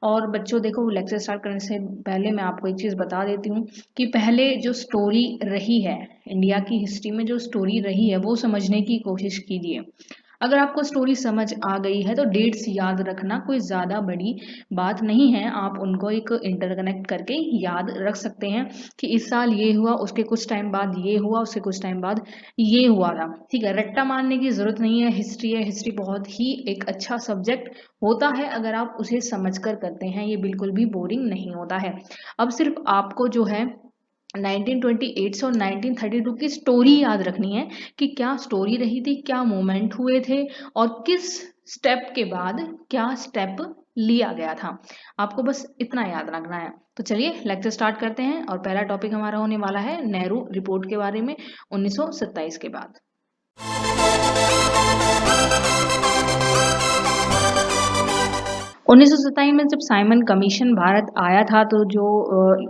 और बच्चों देखो, लेक्चर स्टार्ट करने से पहले मैं आपको एक चीज़ बता देती हूँ कि पहले जो स्टोरी रही है, इंडिया की हिस्ट्री में जो स्टोरी रही है वो समझने की कोशिश कीजिए। अगर आपको स्टोरी समझ आ गई है तो डेट्स याद रखना कोई ज़्यादा बड़ी बात नहीं है। आप उनको एक इंटरकनेक्ट करके याद रख सकते हैं कि इस साल ये हुआ, उसके कुछ टाइम बाद ये हुआ, उसके कुछ टाइम बाद ये हुआ था। ठीक है, रट्टा मारने की ज़रूरत नहीं है। हिस्ट्री है, हिस्ट्री बहुत ही एक अच्छा सब्जेक्ट होता है अगर आप उसे समझ कर करते हैं। ये बिल्कुल भी बोरिंग नहीं होता है। अब सिर्फ आपको जो है 1928 से और 1932 की स्टोरी याद रखनी है कि क्या स्टोरी रही थी, क्या मोमेंट हुए थे और किस स्टेप के बाद क्या स्टेप लिया गया था। आपको बस इतना याद रखना है। तो चलिए लेक्चर स्टार्ट करते हैं और पहला टॉपिक हमारा होने वाला है नेहरू रिपोर्ट के बारे में 1927 के बाद। 1927 में जब साइमन कमीशन भारत आया था तो जो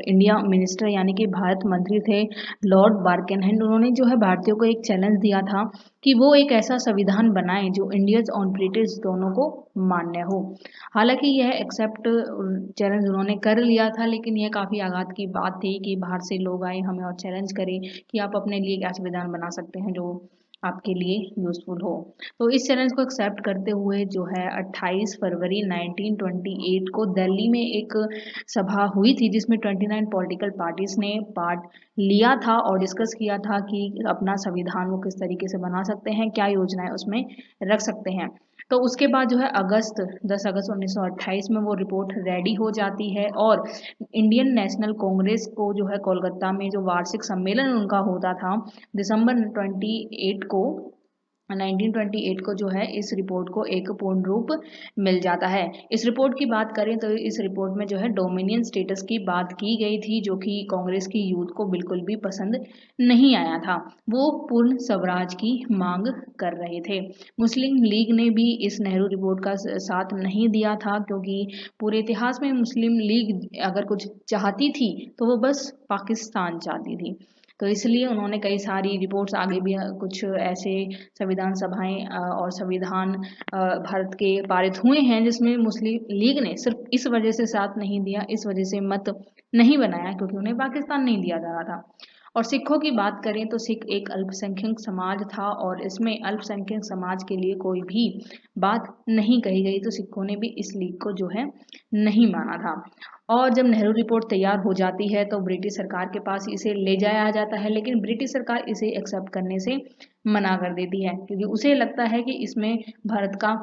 इंडिया मिनिस्टर यानी कि भारत मंत्री थे लॉर्ड बार्कनहेड, उन्होंने जो है भारतीयों को एक चैलेंज दिया था कि वो एक ऐसा संविधान बनाएं जो इंडियंस और ब्रिटिश दोनों को मान्य हो। हालांकि यह एक्सेप्ट चैलेंज उन्होंने कर लिया था, लेकिन यह काफ़ी आघात की बात थी कि बाहर से लोग आए हमें और चैलेंज करें कि आप अपने लिए क्या संविधान बना सकते हैं जो आपके लिए यूजफुल हो। तो इस चैलेंज को एक्सेप्ट करते हुए जो है 28 फरवरी 1928 को दिल्ली में एक सभा हुई थी जिसमें 29 पॉलिटिकल पार्टीज ने पार्ट लिया था और डिस्कस किया था कि अपना संविधान वो किस तरीके से बना सकते हैं, क्या योजनाएं उसमें रख सकते हैं। तो उसके बाद जो है 10 अगस्त 1928 में वो रिपोर्ट रेडी हो जाती है और इंडियन नेशनल कांग्रेस को जो है कोलकाता में जो वार्षिक सम्मेलन उनका होता था दिसंबर 28 को 1928 को जो है इस रिपोर्ट को एक पूर्ण रूप मिल जाता है। इस रिपोर्ट की बात करें तो इस रिपोर्ट में जो है डोमिनियन स्टेटस की बात की गई थी जो कि कांग्रेस की यूथ को बिल्कुल भी पसंद नहीं आया था। वो पूर्ण स्वराज की मांग कर रहे थे। मुस्लिम लीग ने भी इस नेहरू रिपोर्ट का साथ नहीं दिया था क्योंकि पूरे इतिहास में मुस्लिम लीग अगर कुछ चाहती थी तो वो बस पाकिस्तान चाहती थी। तो इसलिए उन्होंने कई सारी रिपोर्ट्स आगे भी कुछ ऐसे संविधान सभाएं और संविधान भारत के पारित हुए हैं जिसमें मुस्लिम लीग ने सिर्फ इस वजह से साथ नहीं दिया, इस वजह से मत नहीं बनाया क्योंकि उन्हें पाकिस्तान नहीं दिया जा रहा था। और सिखों की बात करें तो सिख एक अल्पसंख्यक समाज था और इसमें अल्पसंख्यक समाज के लिए कोई भी बात नहीं कही गई, तो सिखों ने भी इस लीग को जो है नहीं माना था। और जब नेहरू रिपोर्ट तैयार हो जाती है तो ब्रिटिश सरकार के पास इसे ले जाया जाता है, लेकिन ब्रिटिश सरकार इसे एक्सेप्ट करने से मना कर देती है क्योंकि उसे लगता है कि इसमें भारत का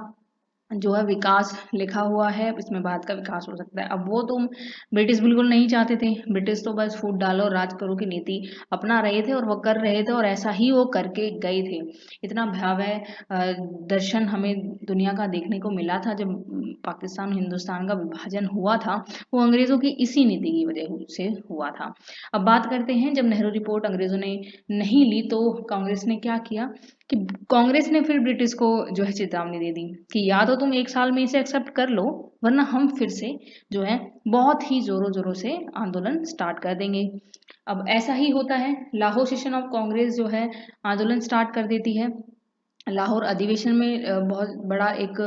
जो है विकास लिखा हुआ है, इसमें भारत का विकास हो सकता है। अब वो तुम ब्रिटिश बिल्कुल नहीं चाहते थे। ब्रिटिश तो बस फूट डालो राज करो की नीति अपना रहे थे और वो कर रहे थे और ऐसा ही वो करके गए थे। इतना भयावह दर्शन हमें दुनिया का देखने को मिला था जब पाकिस्तान हिंदुस्तान का विभाजन हुआ था, वो अंग्रेजों की इसी नीति की वजह से हुआ था। अब बात करते हैं जब नेहरू रिपोर्ट अंग्रेजों ने नहीं ली तो कांग्रेस ने क्या किया कि कांग्रेस ने फिर ब्रिटिश को जो है चेतावनी दे दी कि या तो तुम एक साल में इसे एक्सेप्ट कर लो वरना हम फिर से जो है बहुत ही जोरों जोरों से आंदोलन स्टार्ट कर देंगे। अब ऐसा ही होता है, लाहौर सेशन ऑफ कांग्रेस जो है आंदोलन स्टार्ट कर देती है। लाहौर अधिवेशन में बहुत बड़ा एक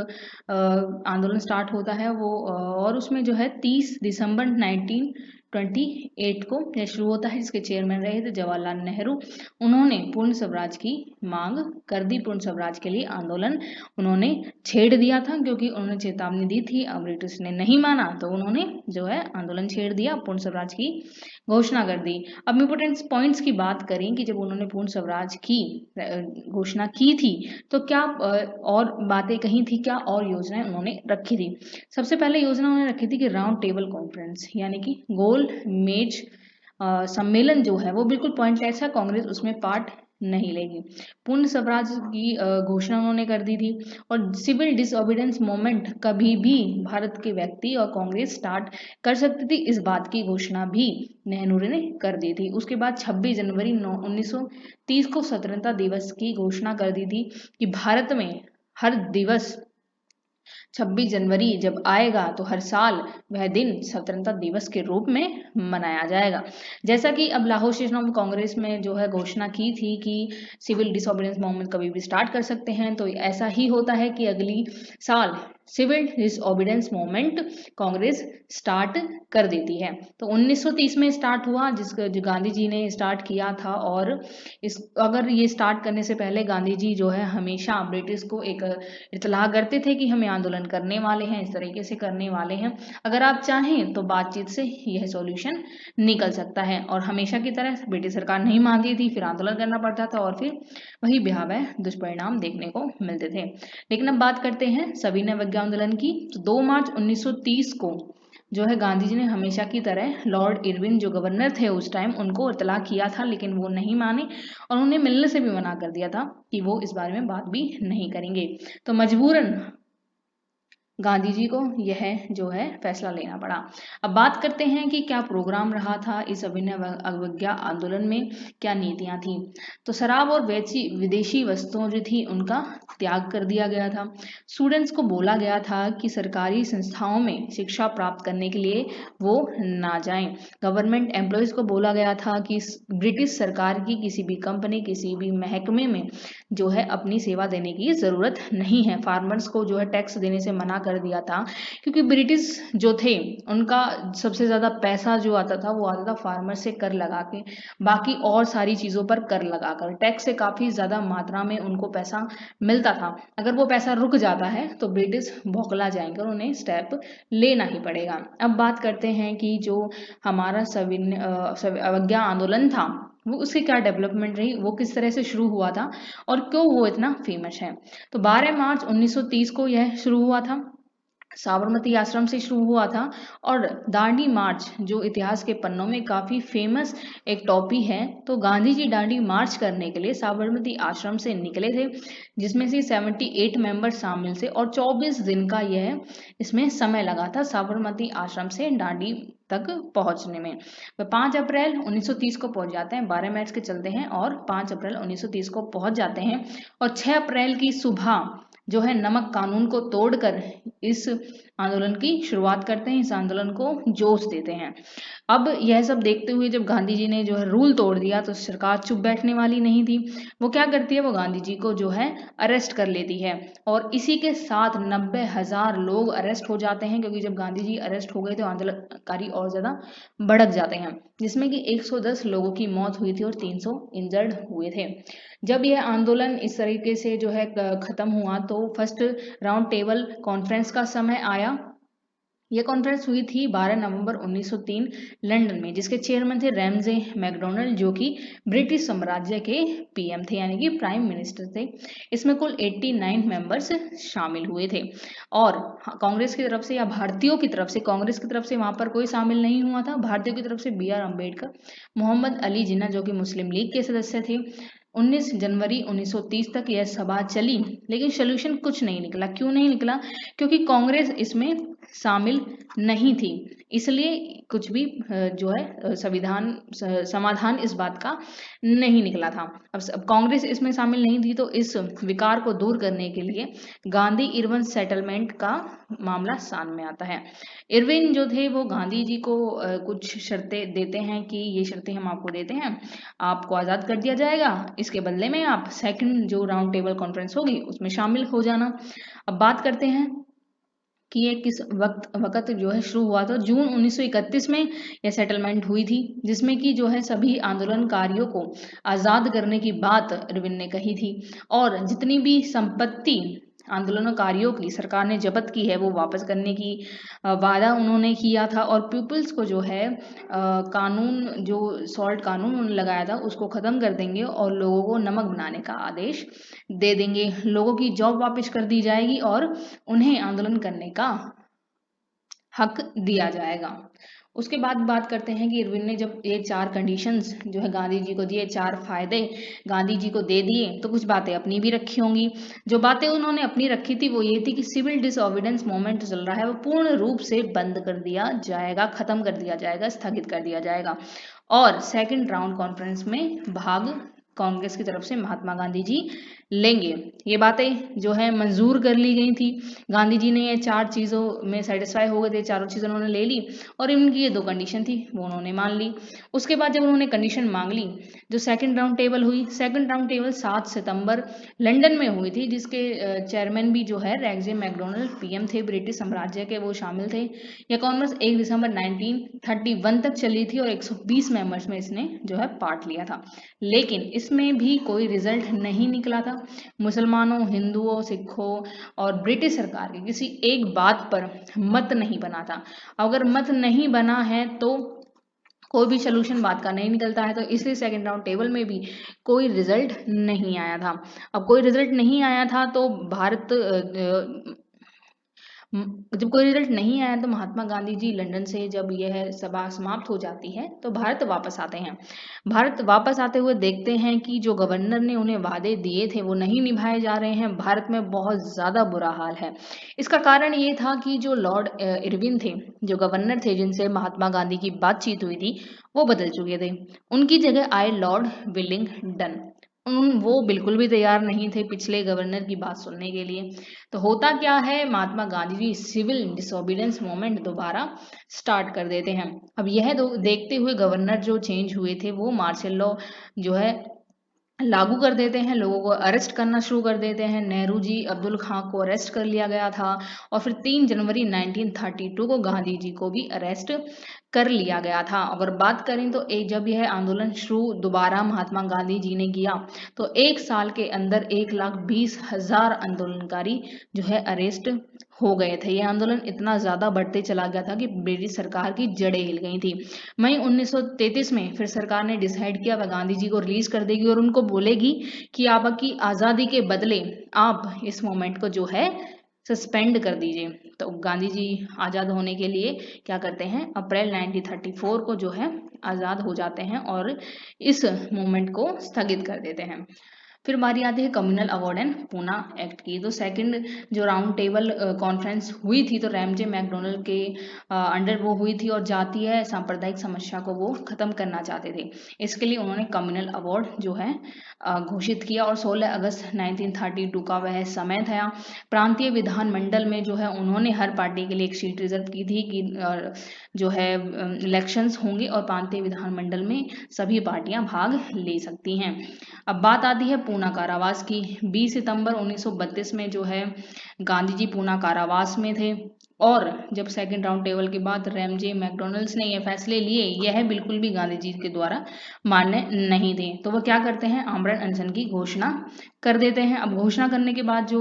आंदोलन स्टार्ट होता है वो और उसमें जो है 30 दिसंबर 1928 को यह शुरू होता है, जिसके चेयरमैन रहे थे जवाहरलाल नेहरू। उन्होंने पूर्ण स्वराज की मांग कर दी। पूर्ण स्वराज के लिए आंदोलन उन्होंने छेड़ दिया था क्योंकि उन्होंने चेतावनी दी थी, अब ब्रिटिश ने नहीं माना तो उन्होंने जो है आंदोलन छेड़ दिया, पूर्ण स्वराज की घोषणा कर दी। अब इम्पोर्टेंट पॉइंट्स की बात करें कि जब उन्होंने पूर्ण स्वराज की घोषणा की थी तो क्या और बातें कही थी, क्या और योजनाएं उन्होंने रखी थी। सबसे पहले योजना उन्होंने रखी थी कि राउंड टेबल कॉन्फ्रेंस यानी कि गोल मेज सम्मेलन जो है वो बिल्कुल पॉइंटलेस है, कांग्रेस उसमें पार्ट नहीं लेगी। पूर्ण स्वराज की घोषणा उन्होंने कर दी थी और सिविल डिसओबीडियंस मूवमेंट कभी भी भारत के व्यक्ति और कांग्रेस स्टार्ट कर सकती थी, इस बात की घोषणा भी नेहरू ने कर दी थी। उसके बाद 26 जनवरी 1930 को स्वतंत्रता दिवस की घोषणा कर दी थी कि भारत में हर दिवस 26 जनवरी जब आएगा तो हर साल वह दिन स्वतंत्रता दिवस के रूप में मनाया जाएगा। जैसा कि अब लाहौर सेशन ऑफ कांग्रेस में जो है घोषणा की थी कि सिविल डिसोबीडियंस मूवमेंट कभी भी स्टार्ट कर सकते हैं, तो ऐसा ही होता है कि अगली साल civil disobedience movement Congress start कर देती है। तो 1930 में स्टार्ट हुआ, जिसको जो गांधी जी ने स्टार्ट किया था। और इस अगर ये स्टार्ट करने से पहले गांधी जी जो है हमेशा ब्रिटिश को एक इत्तला करते थे कि हम आंदोलन करने वाले हैं, इस तरीके से करने वाले हैं, अगर आप चाहें तो बातचीत से यह सॉल्यूशन निकल सकता है। और हमेशा की तरह ब्रिटिश सरकार नहीं मानती थी, फिर आंदोलन करना पड़ता था और फिर वही भयावह दुष्परिणाम देखने को मिलते थे। लेकिन अब बात करते हैं सविनय अवज्ञा आंदोलन की। तो 2 मार्च 1930 को जो है गांधी जी ने हमेशा की तरह लॉर्ड इरविन जो गवर्नर थे उस टाइम, उनको इत्तला किया था, लेकिन वो नहीं माने और उन्हें मिलने से भी मना कर दिया था कि वो इस बारे में बात भी नहीं करेंगे। तो मजबूरन गांधी जी को यह जो है फैसला लेना पड़ा। अब बात करते हैं कि क्या प्रोग्राम रहा था इस अभिनय अवज्ञा आंदोलन में, क्या नीतियां थी। तो शराब और विदेशी वस्तुओं जो थी उनका त्याग कर दिया गया था। स्टूडेंट्स को बोला गया था कि सरकारी संस्थाओं में शिक्षा प्राप्त करने के लिए वो ना जाएं। गवर्नमेंट एम्प्लॉयज को बोला गया था कि ब्रिटिश सरकार की किसी भी कंपनी, किसी भी महकमे में जो है अपनी सेवा देने की जरूरत नहीं है। फार्मर्स को जो है टैक्स देने से मना कर दिया था, क्योंकि ब्रिटिश जो थे उनका सबसे ज्यादा पैसा जो आता था वो आता था फार्मर से कर लगा के, बाकी और सारी चीजों पर कर लगाकर। टैक्स से काफी ज्यादा मात्रा में उनको पैसा मिलता था। अगर वो पैसा रुक जाता है तो ब्रिटिश बौखला जाएंगे और उन्हें स्टेप लेना ही पड़ेगा। अब बात करते हैं कि जो हमारा अवज्ञा आंदोलन था वो उसकी क्या डेवलपमेंट रही, वो किस तरह से शुरू हुआ था और क्यों वो इतना फेमस है। तो 12 मार्च 1930 को यह शुरू हुआ था, साबरमती आश्रम से शुरू हुआ था। और दांडी मार्च जो इतिहास के पन्नों में काफी फेमस एक टॉपिक है। तो गांधी जी दांडी मार्च करने के लिए साबरमती आश्रम से निकले थे, जिसमें से 78 मेंबर शामिल थे और 24 दिन का यह इसमें समय लगा था साबरमती आश्रम से दांडी तक पहुंचने में। वह 5 अप्रैल 1930 को पहुंच जाते हैं, 12 मार्च के चलते हैं और 5 अप्रैल 1930 को पहुंच जाते हैं। और 6 अप्रैल की सुबह जो है नमक कानून को तोड़कर इस आंदोलन की शुरुआत करते हैं, इस आंदोलन को जोश देते हैं। अब यह सब देखते हुए जब गांधी जी ने जो है रूल तोड़ दिया तो सरकार चुप बैठने वाली नहीं थी। वो क्या करती है, वो गांधी जी को जो है अरेस्ट कर लेती है और इसी के साथ 90,000 लोग अरेस्ट हो जाते हैं, क्योंकि जब गांधी जी अरेस्ट हो गए तो आंदोलनकारी और ज्यादा भड़क जाते हैं, जिसमें कि 110 लोगों की मौत हुई थी और 300 इंजर्ड हुए थे। जब यह आंदोलन इस तरीके से जो है खत्म हुआ तो फर्स्ट राउंड टेबल कॉन्फ्रेंस का समय आया। यह कॉन्फ्रेंस हुई थी 12 नवंबर 1903 लंदन में, जिसके चेयरमैन थे रैमजे मैकडोनल्ड, जो कि ब्रिटिश साम्राज्य के पीएम थे, यानी कि प्राइम मिनिस्टर थे। इसमें कुल 89 मेंबर्स शामिल हुए थे। और कांग्रेस की तरफ से या भारतीयों की तरफ से, कांग्रेस की तरफ से वहां पर कोई शामिल नहीं हुआ था। भारतीयों की तरफ से बी आर अम्बेडकर, मोहम्मद अली जिन्ना जो कि मुस्लिम लीग के सदस्य थे। 19 जनवरी 1930 तक यह सभा चली, लेकिन सोल्यूशन कुछ नहीं निकला। क्यों नहीं निकला? क्योंकि कांग्रेस इसमें शामिल नहीं थी, इसलिए कुछ भी जो है समाधान इस बात का नहीं निकला था। अब कांग्रेस इसमें शामिल नहीं थी तो इस विकार को दूर करने के लिए गांधी इरविन सेटलमेंट का मामला सामने आता है। इरविन जो थे वो गांधी जी को कुछ शर्तें देते हैं कि ये शर्तें हम आपको देते हैं, आपको आज़ाद कर दिया जाएगा, इसके बदले में आप सेकंड जो राउंड टेबल कॉन्फ्रेंस होगी उसमें शामिल हो जाना। अब बात करते हैं कि ये किस वक्त जो है शुरू हुआ था। जून 1931 में यह सेटलमेंट हुई थी, जिसमें कि जो है सभी आंदोलनकारियों को आज़ाद करने की बात इरविन ने कही थी और जितनी भी संपत्ति आंदोलनकारियों की सरकार ने जब्त की है वो वापस करने की वादा उन्होंने किया था। और पीपल्स को जो है कानून, जो सॉल्ट कानून उन्होंने लगाया था उसको ख़त्म कर देंगे और लोगों को नमक बनाने का आदेश दे देंगे। लोगों की जॉब वापस कर दी जाएगी और उन्हें आंदोलन करने का हक दिया जाएगा। उसके बाद बात करते हैं कि इरविन ने जब ये 4 कंडीशंस जो है गांधी जी को दिए, 4 फायदे गांधी जी को दे दिए, तो कुछ बातें अपनी भी रखी होंगी। जो बातें उन्होंने अपनी रखी थी वो ये थी कि सिविल डिसओबीडियंस मूवमेंट चल रहा है वो पूर्ण रूप से बंद कर दिया जाएगा, खत्म कर दिया जाएगा, स्थगित कर दिया जाएगा। और सेकंड राउंड कॉन्फ्रेंस में भाग कांग्रेस की तरफ से महात्मा गांधी जी लेंगे। ये बातें जो है मंजूर कर ली गई थी। गांधी जी ने ये 4 चीज़ों में सेटिस्फाई हो गए थे, चारों चीज़ें उन्होंने ले ली और इनकी ये 2 कंडीशन थी वो उन्होंने मान ली। उसके बाद जब उन्होंने कंडीशन मांग ली, जो सेकंड राउंड टेबल हुई, सेकंड राउंड टेबल 7 सितंबर लंदन में हुई थी, जिसके चेयरमैन भी जो है रैगजे मैकडोनल्ड पीएम थे, ब्रिटिश साम्राज्य के वो शामिल थे। यह कॉन्फ्रेंस 1 दिसंबर 1931 तक चली थी और 120 मेंबर्स में इसने जो है पार्ट लिया था। लेकिन इसमें भी कोई रिजल्ट नहीं निकला था। मुसलमानों, हिंदुओं, सिखों और ब्रिटिश सरकार की किसी एक बात पर मत नहीं बना था। अगर मत नहीं बना है तो कोई भी सोल्यूशन बात का नहीं निकलता है, तो इसलिए सेकंड राउंड टेबल में भी कोई रिजल्ट नहीं आया था। अब कोई रिजल्ट नहीं आया था तो भारत जब कोई रिजल्ट नहीं आया तो महात्मा गांधी जी लंदन से जब यह सभा समाप्त हो जाती है तो भारत वापस आते हैं। भारत वापस आते हुए देखते हैं कि जो गवर्नर ने उन्हें वादे दिए थे वो नहीं निभाए जा रहे हैं। भारत में बहुत ज़्यादा बुरा हाल है। इसका कारण ये था कि जो लॉर्ड इरविन थे, जो गवर्नर थे जिनसे महात्मा गांधी की बातचीत हुई थी, वो बदल चुके थे। उनकी जगह आए लॉर्ड विलिंगडन। वो बिल्कुल भी तैयार नहीं थे पिछले गवर्नर की बात सुनने के लिए। तो होता क्या है, Mahatma Gandhi ji civil disobedience movement दोबारा स्टार्ट कर देते हैं। अब यह देखते हुए गवर्नर जो चेंज हुए थे वो मार्शल लॉ जो है लागू कर देते हैं, लोगों को अरेस्ट करना शुरू कर देते हैं। नेहरू जी, अब्दुल खां को अरेस्ट कर लिया गया था और फिर 3 जनवरी 1932 को गांधी जी को भी अरेस्ट कर लिया गया था। अगर बात करें तो जब यह आंदोलन शुरू दोबारा महात्मा गांधी जी ने किया तो 1 साल के अंदर 1,20,000 आंदोलनकारी जो है अरेस्ट हो गए थे। यह आंदोलन इतना ज़्यादा बढ़ते चला गया था कि ब्रिटिश सरकार की जड़ें हिल गई थी। मई 1933 में फिर सरकार ने डिसाइड किया वह गांधी जी को रिलीज कर देगी और उनको बोलेगी कि आपकी आज़ादी के बदले आप इस मोमेंट को जो है सस्पेंड कर दीजिए। तो गांधी जी आज़ाद होने के लिए क्या करते हैं, अप्रैल 1934 को जो है आज़ाद हो जाते हैं और इस मूवमेंट को स्थगित कर देते हैं। फिर बारी आती है communal award and Poona act की। तो सेकंड जो राउंड टेबल कॉन्फ्रेंस हुई थी तो रैमजे मैकडोनल्ड के अंडर वो हुई थी और जातीय सांप्रदायिक समस्या को वो खत्म करना चाहते थे। इसके लिए उन्होंने कम्युनल अवार्ड जो है घोषित किया और 16 अगस्त 1932 का वह समय था। प्रांतीय विधानमंडल में जो है उन्होंने हर पार्टी के लिए एक सीट रिजर्व की थी कि जो है इलेक्शंस होंगे और प्रांतीय विधानमंडल में सभी पार्टियां भाग ले सकती हैं। अब बात आती है पूना कारावास की। 20 सितंबर 1932 में जो है गांधी जी पूना कारावास में थे और जब सेकंड राउंड टेबल के बाद रैमजे मैकडोनल्ड्स ने यह फैसले लिए, यह बिल्कुल भी गांधी जी के द्वारा मान्य नहीं थे, तो वह क्या करते हैं, आमरण अनशन की घोषणा कर देते हैं। अब घोषणा करने के बाद जो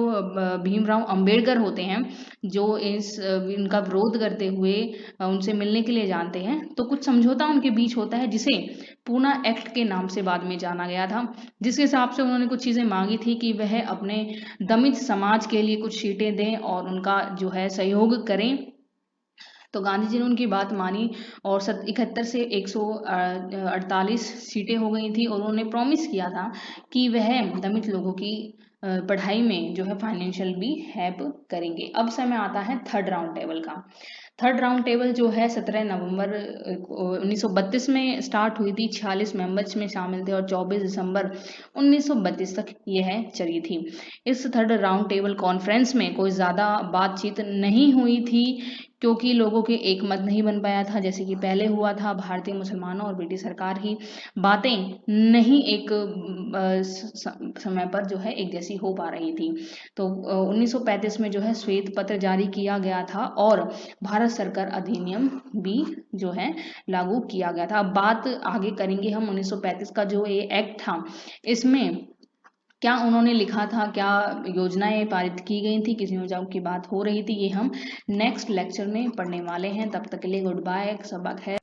भीमराव अंबेडकर होते हैं, जो इनका विरोध करते हुए उनसे मिलने के लिए जानते हैं, तो कुछ समझौता उनके बीच होता है जिसे पूना एक्ट के नाम से बाद में जाना गया था, जिसके हिसाब से उन्होंने कुछ चीज़ें मांगी थी कि वह अपने दलित समाज के लिए कुछ सीटें दें और उनका जो है सहयोग करें। तो गांधी जी ने उनकी बात मानी और 71 से 148 सीटें हो गई थी और उन्होंने प्रॉमिस किया था कि वह दलित लोगों की पढ़ाई में जो है फाइनेंशियल भी हेल्प करेंगे। अब समय आता है थर्ड राउंड टेबल का। थर्ड राउंड टेबल जो है 17 नवंबर 1932 में स्टार्ट हुई थी। 46 मेंबर्स में शामिल थे और 24 दिसंबर 1932 तक यह चली थी। इस थर्ड राउंड टेबल कॉन्फ्रेंस में कोई ज़्यादा बातचीत नहीं हुई थी क्योंकि लोगों के एक मत नहीं बन पाया था, जैसे कि पहले हुआ था। भारतीय मुसलमानों और ब्रिटिश सरकार की बातें नहीं एक समय पर जो है एक जैसी हो पा रही थी। तो 1935 में जो है श्वेत पत्र जारी किया गया था और भारत सरकार अधिनियम भी जो है लागू किया गया था। अब बात आगे करेंगे हम 1935 का जो ये एक्ट था, इसमें क्या उन्होंने लिखा था, क्या योजनाएं पारित की गई थी, किस योजनाओं की बात हो रही थी, ये हम नेक्स्ट लेक्चर में पढ़ने वाले हैं। तब तक के लिए गुड बाय। सबक है।